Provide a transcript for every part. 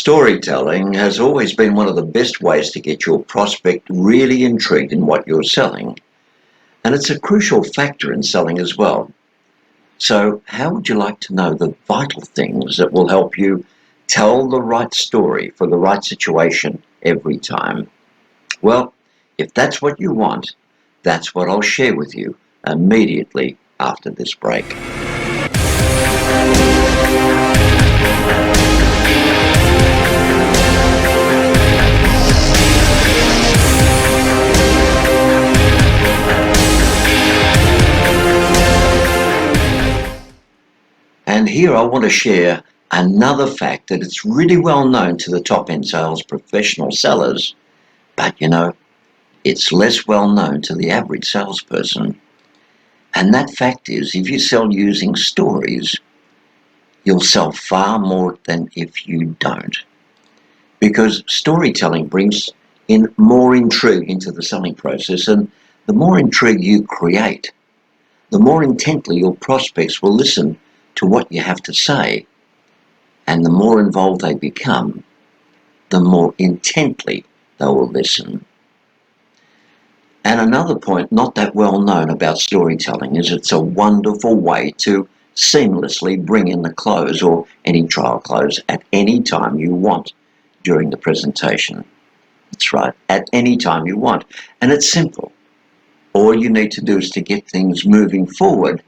Storytelling has always been one of the best ways to get your prospect really intrigued in what you're selling, and it's a crucial factor in selling as well. So, how would you like to know the vital things that will help you tell the right story for the right situation every time? Well, if that's what you want, that's what I'll share with you immediately after this break. And here I want to share another fact that it's really well known to the top end sales professional sellers, but it's less well known to the average salesperson. And that fact is, if you sell using stories, you'll sell far more than if you don't. Because storytelling brings in more intrigue into the selling process, and the more intrigue you create, the more intently your prospects will listen to what you have to say. And the more involved they become, the more intently they will listen. And another point not that well known about storytelling is it's a wonderful way to seamlessly bring in the close or any trial close at any time you want during the presentation. That's right, at any time you want. And it's simple. All you need to do is to get things moving forward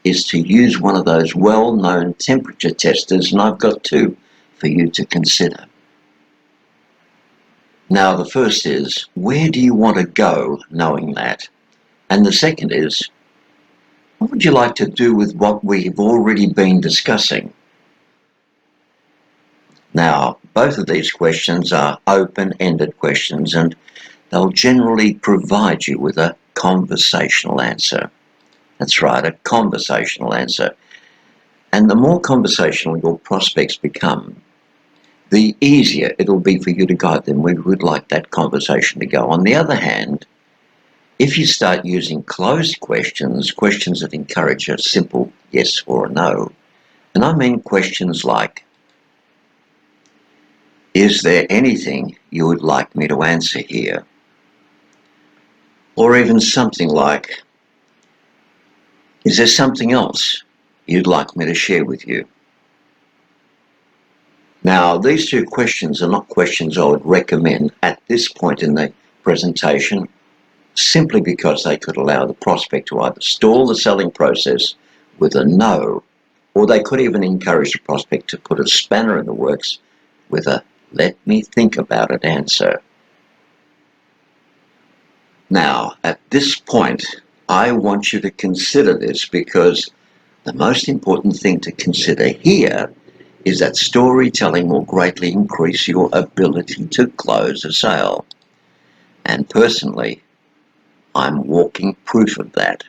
is to use one of those well-known temperature testers, and I've got two for you to consider. Now, the first is, where do you want to go knowing that? And the second is, what would you like to do with what we've already been discussing? Now, both of these questions are open-ended questions, and they'll generally provide you with a conversational answer. That's right, a conversational answer. And the more conversational your prospects become, the easier it'll be for you to guide them where you would like that conversation to go. On the other hand, if you start using closed questions, questions that encourage a simple yes or a no, and I mean questions like, is there anything you would like me to answer here? Or even something like, is there something else you'd like me to share with you? Now, these two questions are not questions I would recommend at this point in the presentation, simply because they could allow the prospect to either stall the selling process with a no, or they could even encourage the prospect to put a spanner in the works with a let me think about it answer. Now, at this point, I want you to consider this, because the most important thing to consider here is that storytelling will greatly increase your ability to close a sale. And personally, I'm walking proof of that.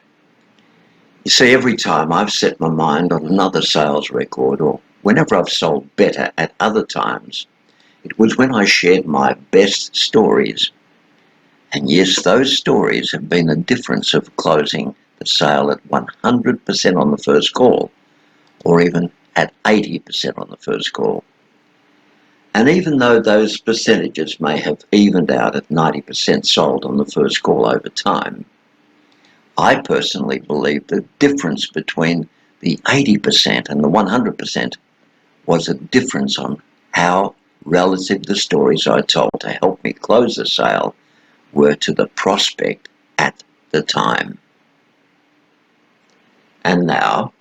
You see, every time I've set my mind on another sales record, or whenever I've sold better at other times, it was when I shared my best stories. And yes, those stories have been the difference of closing the sale at 100% on the first call, or even at 80% on the first call. And even though those percentages may have evened out at 90% sold on the first call over time, I personally believe the difference between the 80% and the 100% was a difference on how relative the stories I told to help me close the sale were to the prospect at the time. And now,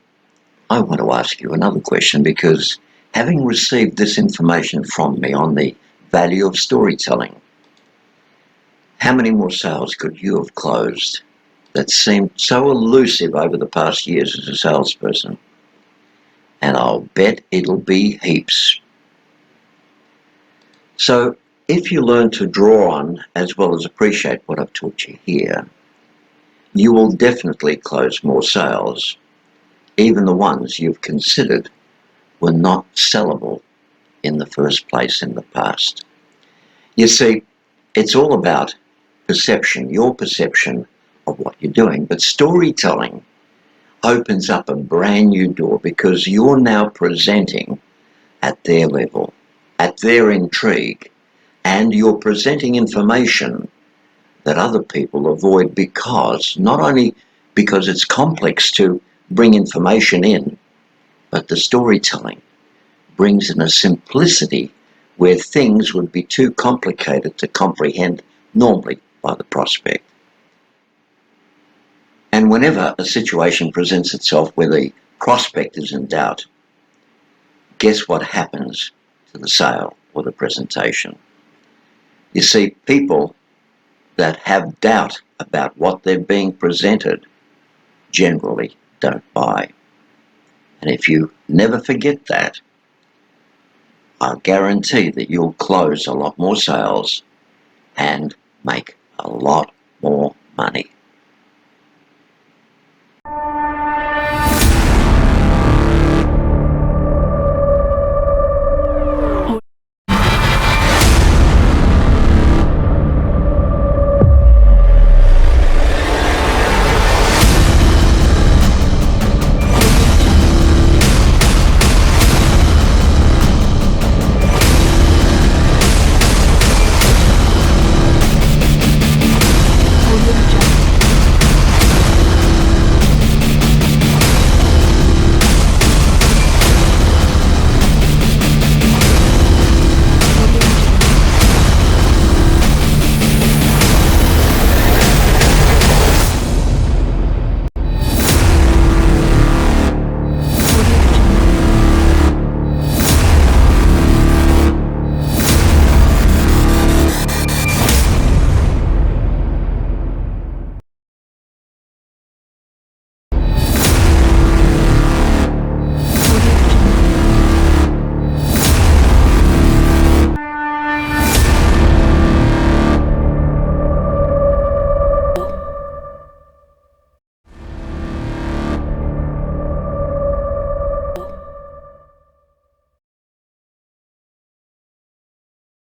I want to ask you another question, because having received this information from me on the value of storytelling, how many more sales could you have closed that seemed so elusive over the past years as a salesperson? And I'll bet it'll be heaps. So, if you learn to draw on as well as appreciate what I've taught you here, you will definitely close more sales, even the ones you've considered were not sellable in the first place in the past. You see, it's all about perception, your perception of what you're doing, but storytelling opens up a brand new door, because you're now presenting at their level. at their intrigue, and you're presenting information that other people avoid because, not only because it's complex to bring information in, but the storytelling brings in a simplicity where things would be too complicated to comprehend normally by the prospect. And whenever a situation presents itself where the prospect is in doubt, guess what happens to the sale or the presentation? You see, people that have doubt about what they're being presented generally don't buy. And if you never forget that, I guarantee that you'll close a lot more sales and make a lot more money.